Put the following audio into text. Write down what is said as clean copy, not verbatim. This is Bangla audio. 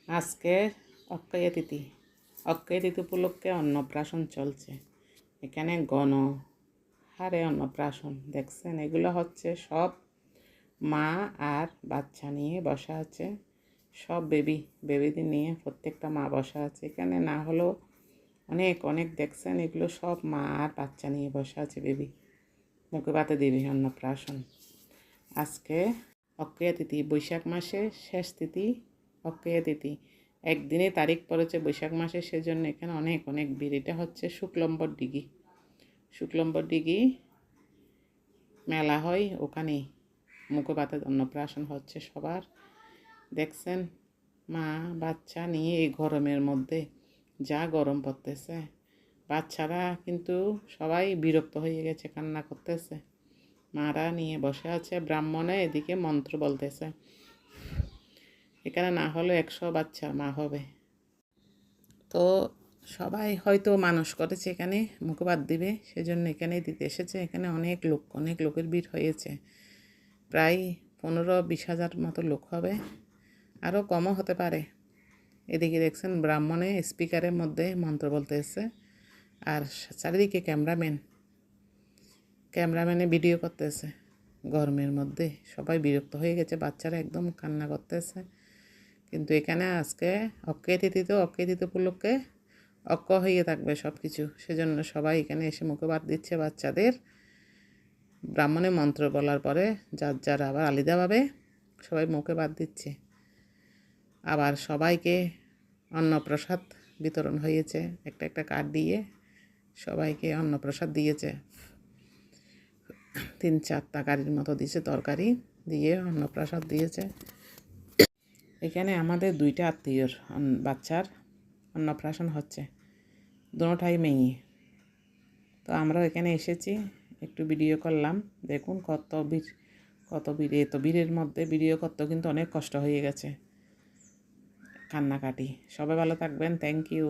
আজকে অক্ষয় তিথি। অক্ষয় তিথি উপলক্ষে অন্নপ্রাশন চলছে। এখানে গণহারে অন্নপ্রাশন দেখছেন। এগুলো হচ্ছে সব মা আর বাচ্চা নিয়ে বসা আছে। সব বেবিদের নিয়ে প্রত্যেকটা মা বসা আছে। এখানে না হলেও অনেক অনেক দেখছেন, এগুলো সব মা আর বাচ্চা নিয়ে বসা আছে। বেবি মুখে পাতে দিবি অন্নপ্রাশন। আজকে অক্ষয় তিথি, বৈশাখ মাসের শেষ তিথি অক্ষয় তিথি। একদিনে তারিখ পড়েছে বৈশাখ মাসে, সেজন্য এখানে অনেক অনেক ভিড়। এটা হচ্ছে শুক্লম্বর দিঘি মেলা হয়, ওখানেই মুখপাতে অন্নপ্রাশন হচ্ছে সবার। দেখছেন মা বাচ্চা নিয়ে এই গরমের মধ্যে, যা গরম পড়তেছে, বাচ্চারা কিন্তু সবাই বিরক্ত হয়ে গেছে, কান্না করতেছে। মারা নিয়ে বসে আছে, ব্রাহ্মণে এদিকে মন্ত্র বলতেছে। এখানে না হলে 100 বাচ্চার মা হবে। তো সবাই হয়তো মানুষ করেছে এখানে মুখপাত দিবে, সেজন্য এখানেই দিতে এসেছে। এখানে অনেক লোকের ভিড় হয়েছে। প্রায় 15-20 হাজার মতো লোক হবে, আরও কমও হতে পারে। এদিকে দেখছেন ব্রাহ্মণে স্পিকারের মধ্যে মন্ত্র বলতেছে, আর চারিদিকে ক্যামেরাম্যানে ভিডিও করতেছে। গরমের মধ্যে সবাই বিরক্ত হয়ে গেছে, বাচ্চারা একদম কান্না করতেছে। কিন্তু এখানে আজকে অক্ষয় তিথি উপলক্ষে অক্ষ হয়ে থাকবে সব কিছু, সেজন্য সবাই এখানে এসে মুখে ভাত দিচ্ছে বাচ্চাদের। ব্রাহ্মণে মন্ত্র বলার পরে যার আবার আলাদাভাবে সবাই মুখে ভাত দিচ্ছে। আবার সবাইকে অন্নপ্রসাদ বিতরণ হয়েছে, একটা একটা কার্ড দিয়ে সবাইকে অন্নপ্রসাদ দিয়েছে। 3-4টা গাড়ির মতো দিয়েছে, তরকারি দিয়ে অন্নপ্রসাদ দিয়েছে। এখানে আমাদের 2টা আত্মীয়র বাচ্চার অন্নপ্রাশন হচ্ছে, দুটোটাই মেয়ে। তো আমরাও এখানে এসেছি, একটু ভিডিও করলাম। দেখুন কত ভিড়। এত ভিড়ের মধ্যে ভিডিও করতে কিন্তু অনেক কষ্ট হয়ে গেছে, কান্নাকাটি। সবাই ভালো থাকবেন, থ্যাংক ইউ।